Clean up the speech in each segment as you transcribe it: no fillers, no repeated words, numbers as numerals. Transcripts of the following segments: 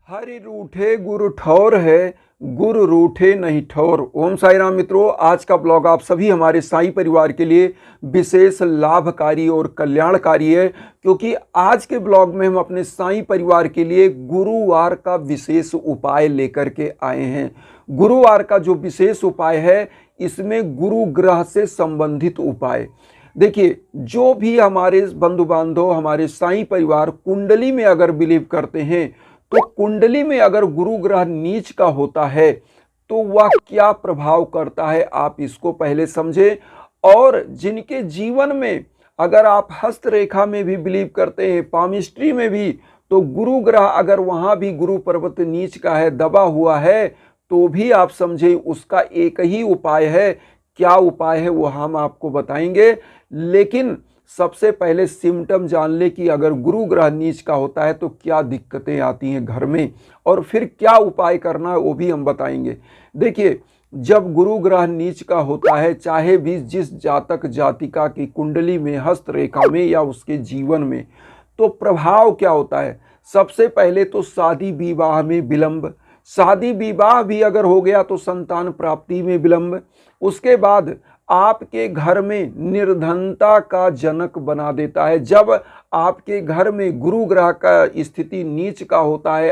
हरि रूठे गुरु ठौर है, गुरु रूठे नहीं ठौर। ओम साई राम मित्रों, आज का ब्लॉग आप सभी हमारे साई परिवार के लिए विशेष लाभकारी और कल्याणकारी है, क्योंकि आज के ब्लॉग में हम अपने साई परिवार के लिए गुरुवार का विशेष उपाय लेकर के आए हैं। गुरुवार का जो विशेष उपाय है, इसमें गुरु ग्रह से संबंधित उपाय। देखिए, जो भी हमारे बंधु बांधव, हमारे साई परिवार कुंडली में अगर बिलीव करते हैं, तो कुंडली में अगर गुरु ग्रह नीच का होता है तो वह क्या प्रभाव करता है, आप इसको पहले समझें। और जिनके जीवन में अगर आप हस्तरेखा में भी बिलीव करते हैं, पामिस्ट्री में भी, तो गुरु ग्रह अगर वहां भी गुरु पर्वत नीच का है, दबा हुआ है, तो भी आप समझें उसका एक ही उपाय है। क्या उपाय है वो हम आपको बताएंगे, लेकिन सबसे पहले सिम्टम जान ले कि अगर गुरु ग्रह नीच का होता है तो क्या दिक्कतें आती हैं घर में, और फिर क्या उपाय करना है वो भी हम बताएंगे। देखिए, जब गुरु ग्रह नीच का होता है, चाहे भी जिस जातक जातिका की कुंडली में, हस्तरेखा में या उसके जीवन में, तो प्रभाव क्या होता है। सबसे पहले तो शादी विवाह में विलंब, शादी विवाह भी अगर हो गया तो संतान प्राप्ति में विलंब। उसके बाद आपके घर में निर्धनता का जनक बना देता है। जब आपके घर में गुरु ग्रह का स्थिति नीच का होता है,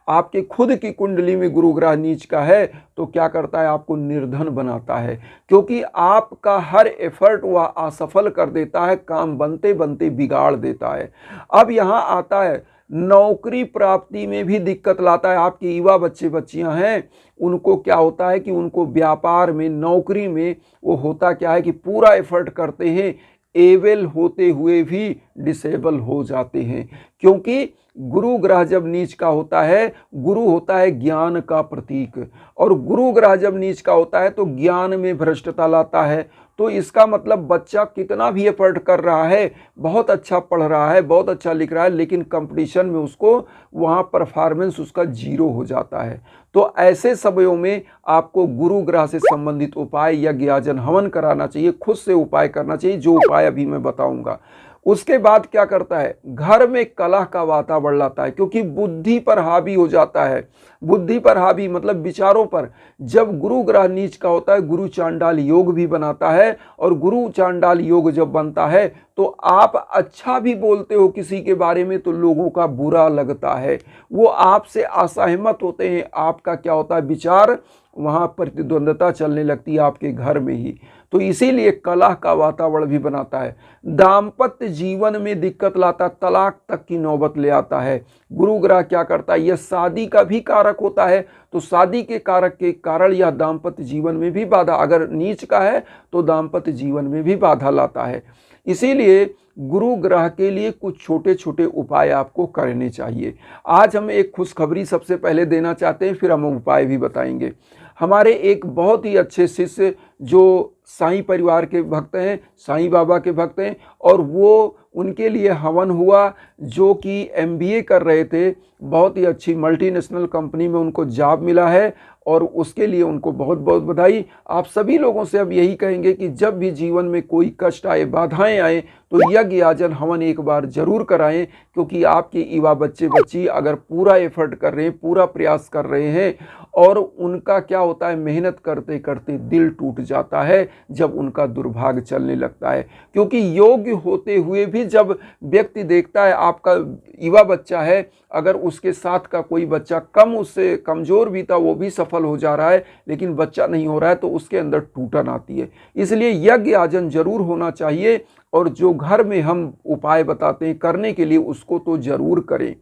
आपके खुद की कुंडली में गुरु ग्रह नीच का है, तो क्या करता है, आपको निर्धन बनाता है, क्योंकि आपका हर एफर्ट वह असफल कर देता है, काम बनते बनते बिगाड़ देता है। अब यहाँ आता है, नौकरी प्राप्ति में भी दिक्कत लाता है। आपके युवा बच्चे बच्चियां हैं, उनको क्या होता है कि उनको व्यापार में, नौकरी में वो होता क्या है कि पूरा एफर्ट करते हैं, एबल होते हुए भी डिसेबल हो जाते हैं। क्योंकि गुरु ग्रह जब नीच का होता है, गुरु होता है ज्ञान का प्रतीक, और गुरु ग्रह जब नीच का होता है तो ज्ञान में भ्रष्टता लाता है। तो इसका मतलब बच्चा कितना भी एफर्ट कर रहा है, बहुत अच्छा पढ़ रहा है, बहुत अच्छा लिख रहा है, लेकिन कंपटीशन में उसको वहाँ परफॉर्मेंस उसका जीरो हो जाता है। तो ऐसे समयों में आपको गुरु ग्रह से संबंधित उपाय यज्ञ याजन हवन कराना चाहिए, खुद से उपाय करना चाहिए, जो उपाय अभी मैं बताऊंगा। उसके बाद क्या करता है, घर में कलह का वातावरण लाता है, क्योंकि बुद्धि पर हावी हो जाता है। बुद्धि पर हावी मतलब विचारों पर। जब गुरु ग्रह नीच का होता है, गुरु चांडाल योग भी बनाता है, और गुरु चांडाल योग जब बनता है तो आप अच्छा भी बोलते हो किसी के बारे में तो लोगों का बुरा लगता है, वो आपसे असहमत होते हैं। आपका क्या होता है, विचार वहाँ प्रतिद्वंदता चलने लगती है आपके घर में ही। तो इसीलिए कलह का वातावरण भी बनाता है। दाम्पत्य जीवन में दिक्कत लाता, तलाक तक की नौबत ले आता है। गुरु ग्रह क्या करता है, यह शादी का भी कारक होता है, तो शादी के कारक के कारण यह दाम्पत्य जीवन में भी बाधा, अगर नीच का है तो दाम्पत्य जीवन में भी बाधा लाता है। इसीलिए गुरु ग्रह के लिए कुछ छोटे छोटे उपाय आपको करने चाहिए। आज हम एक खुशखबरी सबसे पहले देना चाहते हैं, फिर हम उपाय भी बताएंगे। हमारे एक बहुत ही अच्छे शिष्य जो साईं परिवार के भक्त हैं, साईं बाबा के भक्त हैं, और वो उनके लिए हवन हुआ, जो कि एमबीए कर रहे थे, बहुत ही अच्छी मल्टीनेशनल कंपनी में उनको जॉब मिला है, और उसके लिए उनको बहुत बहुत बधाई। आप सभी लोगों से अब यही कहेंगे कि जब भी जीवन में कोई कष्ट आए, बाधाएं आए, तो यज्ञ याजन हवन एक बार जरूर कराएं, क्योंकि आपके युवा बच्चे बच्ची अगर पूरा एफर्ट कर रहे हैं, पूरा प्रयास कर रहे हैं, और उनका क्या होता है, मेहनत करते करते दिल टूट जाता है जब उनका दुर्भाग्य चलने लगता है। क्योंकि योग्य होते हुए भी जब व्यक्ति देखता है, आपका युवा बच्चा है, अगर उसके साथ का कोई बच्चा कम, उससे कमजोर भी था, वो भी सफल हो जा रहा है, लेकिन बच्चा नहीं हो रहा है, तो उसके अंदर टूटन आती है। इसलिए यज्ञ याजन जरूर होना चाहिए, और जो घर में हम उपाय बताते हैं करने के लिए, उसको तो जरूर करें।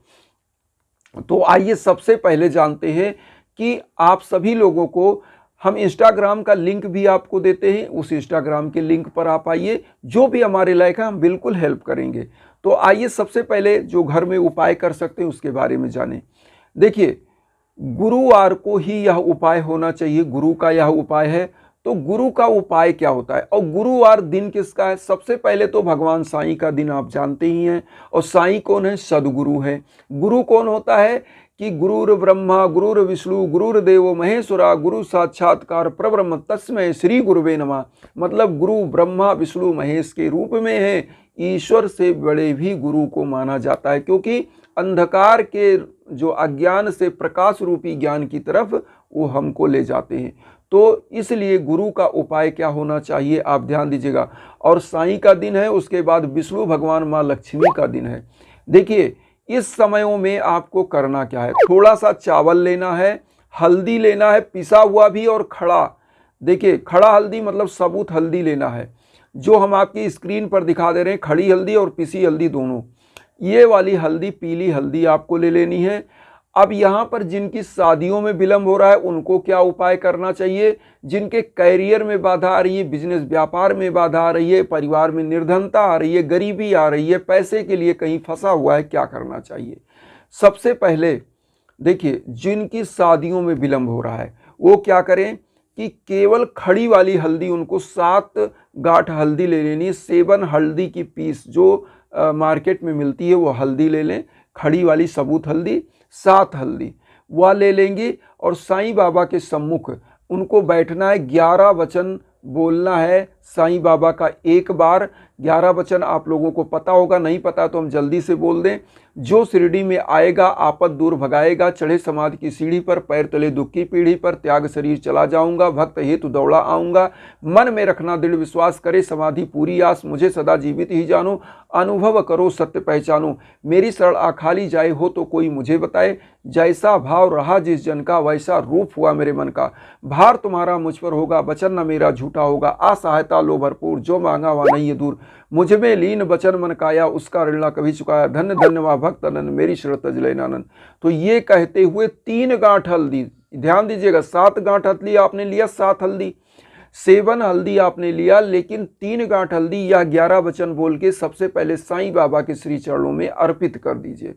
तो आइए सबसे पहले जानते हैं कि आप सभी लोगों को हम इंस्टाग्राम का लिंक भी आपको देते हैं, उस इंस्टाग्राम के लिंक पर आप आइए, जो भी हमारे लायक है हम बिल्कुल हेल्प करेंगे। तो आइए सबसे पहले जो घर में उपाय कर सकते हैं उसके बारे में जानें। देखिए, गुरुवार को ही यह उपाय होना चाहिए, गुरु का यह उपाय है। तो गुरु का उपाय क्या होता है, और गुरुवार दिन किसका है। सबसे पहले तो भगवान साईं का दिन आप जानते ही हैं, और साईं कौन है, सदगुरु है। गुरु कौन होता है कि गुरुर ब्रह्मा गुरुर विष्णु गुरुर्देवो महेश्वरा गुरु साक्षात्कार परब्रह्म तस्मै श्री गुरुवे नमः। मतलब गुरु ब्रह्मा विष्णु महेश के रूप में है, ईश्वर से बड़े भी गुरु को माना जाता है, क्योंकि अंधकार के जो अज्ञान से प्रकाश रूपी ज्ञान की तरफ वो हमको ले जाते हैं। तो इसलिए गुरु का उपाय क्या होना चाहिए आप ध्यान दीजिएगा। और साईं का दिन है, उसके बाद विष्णु भगवान माँ लक्ष्मी का दिन है। देखिए इस समयों में आपको करना क्या है, थोड़ा सा चावल लेना है, हल्दी लेना है, पिसा हुआ भी और खड़ा। देखिए खड़ा हल्दी मतलब सबूत हल्दी लेना है, जो हम आपकी स्क्रीन पर दिखा दे रहे हैं, खड़ी हल्दी और पिसी हल्दी दोनों। ये वाली हल्दी, पीली हल्दी आपको ले लेनी है। अब यहाँ पर जिनकी शादियों में विलंब हो रहा है उनको क्या उपाय करना चाहिए, जिनके कैरियर में बाधा आ रही है, बिजनेस व्यापार में बाधा आ रही है, परिवार में निर्धनता आ रही है, गरीबी आ रही है, पैसे के लिए कहीं फंसा हुआ है, क्या करना चाहिए। सबसे पहले देखिए जिनकी शादियों में विलंब हो रहा है वो क्या करें कि केवल खड़ी वाली हल्दी, उनको 7 गांठ हल्दी ले लेनी है। 7 हल्दी की पीस जो मार्केट में मिलती है वो हल्दी ले लें, खड़ी वाली सबूत हल्दी 7 हल्दी वह ले लेंगे। और साईं बाबा के सम्मुख उनको बैठना है, 11 वचन बोलना है साईं बाबा का एक बार। 11 वचन आप लोगों को पता होगा, नहीं पता तो हम जल्दी से बोल दें। जो शिरडी में आएगा आपद दूर भगाएगा, चढ़े समाधि की सीढ़ी पर, पैर तले दुख की पीढ़ी पर, त्याग शरीर चला जाऊंगा, भक्त हेतु दौड़ा आऊंगा, मन में रखना दृढ़ विश्वास, करे समाधि पूरी आस, मुझे सदा जीवित ही जानो, अनुभव करो सत्य पहचानो, मेरी शरण आखाली जाए हो तो कोई मुझे बताए, जैसा भाव रहा जिस जन का वैसा रूप हुआ मेरे मन का, भार तुम्हारा मुझ पर होगा वचन न मेरा झूठा होगा, असहायता लो भरपूर जो मांगा वह नहीं है दूर, मुझ में लीन वचन मन काया उसका ऋण न कभी चुकाया, धन्य धन्य वह भक्त अनंत मेरी शरण तज लेना आनंद। तो ये कहते हुए 3 गांठ हल्दी, ध्यान दीजिएगा 7 गांठ हल्दी आपने लिया, 7 हल्दी, 7 हल्दी आपने लिया, लेकिन 3 गांठ हल्दी या 11 वचन बोल के सबसे पहले साईं बाबा के श्री चरणों में अर्पित कर दीजिए।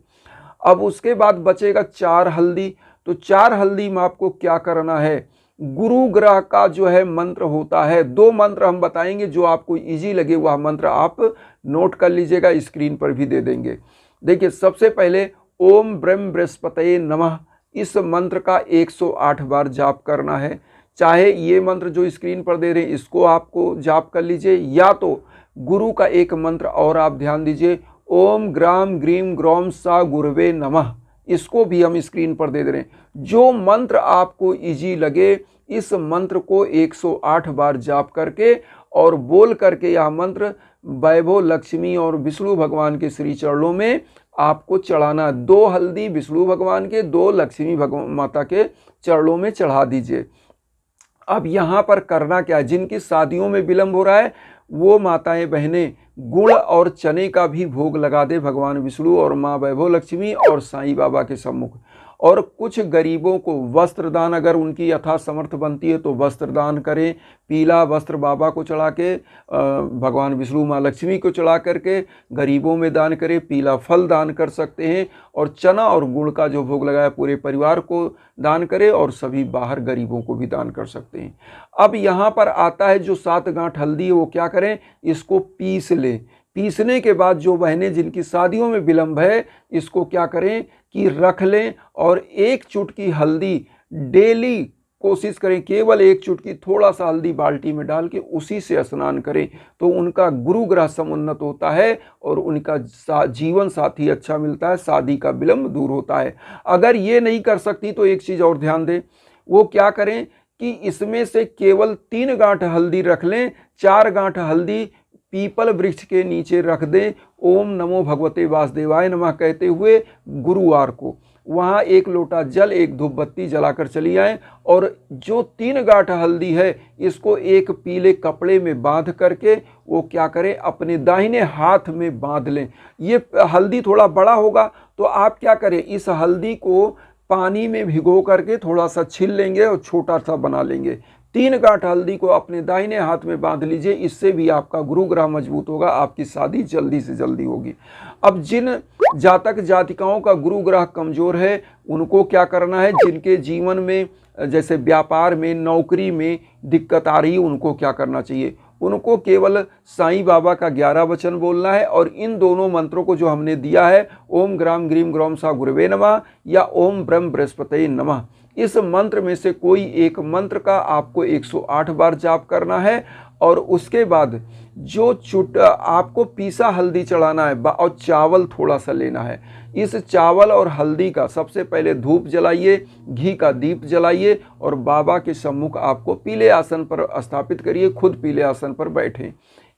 अब उसके बाद बचेगा 4 हल्दी। तो 4 हल्दी में आपको क्या करना है, गुरु ग्रह का जो है मंत्र होता है, 2 मंत्र हम बताएंगे, जो आपको इजी लगे वह मंत्र आप नोट कर लीजिएगा, स्क्रीन पर भी दे देंगे। देखिए सबसे पहले ओम ब्रह्म बृहस्पतये नमः, इस मंत्र का 108 बार जाप करना है। चाहे ये मंत्र जो स्क्रीन पर दे रहे हैं इसको आपको जाप कर लीजिए, या तो गुरु का एक मंत्र और आप ध्यान दीजिए, ओम ग्राम ग्रीम ग्रौम सा गुरवे नमः, इसको भी हम स्क्रीन पर दे रहे हैं। जो मंत्र आपको इजी लगे इस मंत्र को 108 बार जाप करके और बोल करके यह मंत्र वैभव लक्ष्मी और विष्णु भगवान के श्री चरणों में आपको चढ़ाना। 2 हल्दी विष्णु भगवान के, 2 लक्ष्मी भगवान माता के चरणों में चढ़ा दीजिए। अब यहाँ पर करना क्या है, जिनकी शादियों में विलंब हो रहा है वो माताएं बहनें गुड़ और चने का भी भोग लगा दे भगवान विष्णु और माँ वैभव लक्ष्मी और साईं बाबा के सम्मुख। और कुछ गरीबों को वस्त्र दान, अगर उनकी यथा समर्थ बनती है तो वस्त्र दान करें। पीला वस्त्र बाबा को चढ़ा के, भगवान विष्णु माँ लक्ष्मी को चढ़ा करके गरीबों में दान करें। पीला फल दान कर सकते हैं, और चना और गुड़ का जो भोग लगाया पूरे परिवार को दान करें, और सभी बाहर गरीबों को भी दान कर सकते हैं। अब यहाँ पर आता है जो 7 गांठ हल्दी है वो क्या करें, इसको पीस लें। पीसने के बाद जो बहनें जिनकी शादियों में विलंब है इसको क्या करें कि रख लें, और 1 चुटकी हल्दी डेली कोशिश करें, केवल 1 चुटकी थोड़ा सा हल्दी बाल्टी में डाल के उसी से स्नान करें, तो उनका गुरु ग्रह समुन्नत होता है और उनका जीवन साथी अच्छा मिलता है, शादी का विलंब दूर होता है। अगर ये नहीं कर सकती तो एक चीज़ और ध्यान दें, वो क्या करें कि इसमें से केवल 3 गांठ हल्दी रख लें, 4 गांठ हल्दी पीपल वृक्ष के नीचे रख दें, ओम नमो भगवते वासुदेवाय नमः कहते हुए गुरुवार को वहाँ 1 लोटा जल 1 धूप बत्ती जलाकर चली आएँ, और जो 3 गांठ हल्दी है इसको एक पीले कपड़े में बांध करके वो क्या करें, अपने दाहिने हाथ में बांध लें। ये हल्दी थोड़ा बड़ा होगा तो आप क्या करें, इस हल्दी को पानी में भिगो करके थोड़ा सा छील लेंगे और छोटा सा बना लेंगे। 3 गांठ हल्दी को अपने दाहिने हाथ में बांध लीजिए, इससे भी आपका गुरु ग्रह मजबूत होगा, आपकी शादी जल्दी से जल्दी होगी। अब जिन जातक जातिकाओं का गुरु ग्रह कमजोर है उनको क्या करना है, जिनके जीवन में जैसे व्यापार में, नौकरी में दिक्कत आ रही है, उनको क्या करना चाहिए, उनको केवल साईं बाबा का 11 वचन बोलना है, और इन दोनों मंत्रों को जो हमने दिया है, ओम ग्राम ग्रीम ग्रौम सा गुरवे नमः या ओम ब्रह्म बृहस्पतये नमः, इस मंत्र में से कोई एक मंत्र का आपको 108 बार जाप करना है। और उसके बाद जो आपको पीसा हल्दी चढ़ाना है और चावल थोड़ा सा लेना है। इस चावल और हल्दी का सबसे पहले धूप जलाइए, घी का दीप जलाइए और बाबा के सम्मुख आपको पीले आसन पर स्थापित करिए, खुद पीले आसन पर बैठें।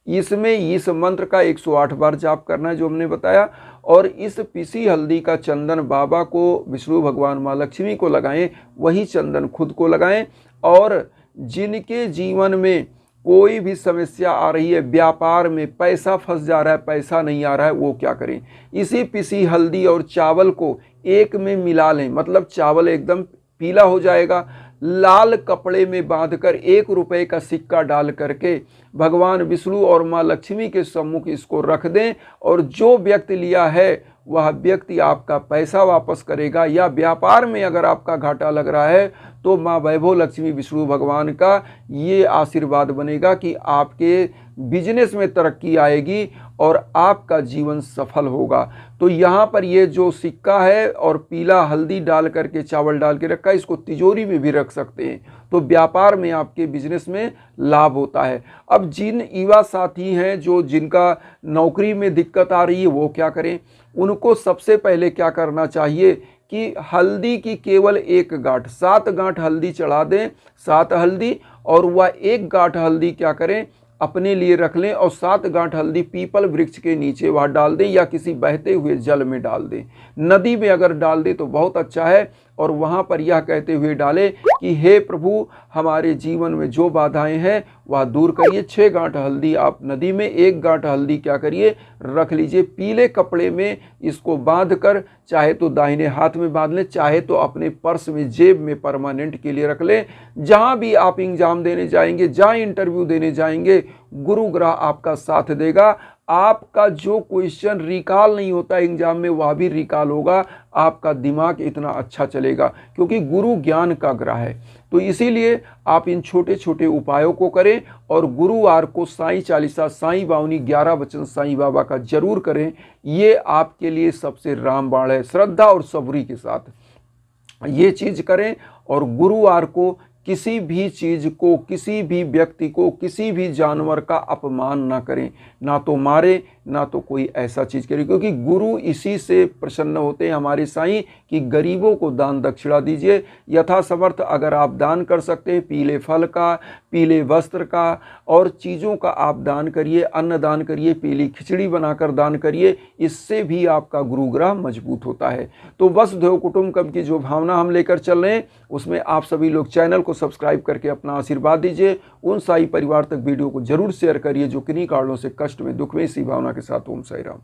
इसमें इस मंत्र का 108 बार जाप करना है जो हमने बताया, और इस पीसी हल्दी का चंदन बाबा को, विष्णु भगवान, माँ लक्ष्मी को लगाएं, वही चंदन खुद को लगाएं। और जिनके जीवन में कोई भी समस्या आ रही है, व्यापार में पैसा फंस जा रहा है, पैसा नहीं आ रहा है, वो क्या करें, इसी पीसी हल्दी और चावल को एक में मिला लें, मतलब चावल एकदम पीला हो जाएगा। लाल कपड़े में बांधकर 1 रुपए का सिक्का डाल करके भगवान विष्णु और माँ लक्ष्मी के सम्मुख इसको रख दें, और जो व्यक्ति लिया है वह व्यक्ति आपका पैसा वापस करेगा। या व्यापार में अगर आपका घाटा लग रहा है तो माँ वैभव लक्ष्मी विष्णु भगवान का ये आशीर्वाद बनेगा कि आपके बिजनेस में तरक्की आएगी और आपका जीवन सफल होगा। तो यहाँ पर ये जो सिक्का है और पीला हल्दी डाल करके, चावल डाल के रखा है, इसको तिजोरी में भी रख सकते हैं, तो व्यापार में, आपके बिजनेस में लाभ होता है। अब जिन युवा साथी हैं जो जिनका नौकरी में दिक्कत आ रही है, वो क्या करें, उनको सबसे पहले क्या करना चाहिए कि हल्दी की केवल 1 गांठ, 7 गांठ हल्दी चढ़ा दें, 7 हल्दी, और वह 1 गांठ हल्दी क्या करें, अपने लिए रख लें, और 7 गांठ हल्दी पीपल वृक्ष के नीचे वह डाल दें, या किसी बहते हुए जल में डाल दें। नदी में अगर डाल दें तो बहुत अच्छा है, और वहाँ पर यह कहते हुए डालें कि हे प्रभु, हमारे जीवन में जो बाधाएं हैं वह दूर करिए। 6 गांठ हल्दी आप नदी में, 1 गांठ हल्दी क्या करिए, रख लीजिए। पीले कपड़े में इसको बांध कर, चाहे तो दाहिने हाथ में बांध लें, चाहे तो अपने पर्स में, जेब में परमानेंट के लिए रख लें। जहाँ भी आप एग्जाम देने जाएंगे, जहाँ इंटरव्यू देने जाएंगे, गुरु ग्रह आपका साथ देगा। आपका जो क्वेश्चन रिकॉल नहीं होता एग्जाम में, वह भी रिकॉल होगा। आपका दिमाग इतना अच्छा चलेगा, क्योंकि गुरु ज्ञान का ग्रह है। तो इसीलिए आप इन छोटे छोटे उपायों को करें, और गुरुवार को साईं चालीसा, साईं बावनी, 11 वचन साईं बाबा का जरूर करें। ये आपके लिए सबसे रामबाण है। श्रद्धा और सबूरी के साथ ये चीज़ करें, और गुरुवार को किसी भी चीज़ को, किसी भी व्यक्ति को, किसी भी जानवर का अपमान ना करें, ना तो मारे, ना तो कोई ऐसा चीज़ करें, क्योंकि गुरु इसी से प्रसन्न होते हैं हमारे साईं कि गरीबों को दान दक्षिणा दीजिए। यथासमर्थ अगर आप दान कर सकते हैं, पीले फल का, पीले वस्त्र का और चीज़ों का आप दान करिए, अन्न दान करिए, पीली खिचड़ी बनाकर दान करिए, इससे भी आपका गुरुग्रह मजबूत होता है। तो वसुधैव कुटुंबकम की जो भावना हम लेकर चल रहे हैं, उसमें आप सभी लोग चैनल को सब्सक्राइब करके अपना आशीर्वाद दीजिए। उन साई परिवार तक वीडियो को जरूर शेयर करिए जो किन्हीं कारणों से कष्ट में, दुख में, इसी भावना के साथ। ओम साई राम।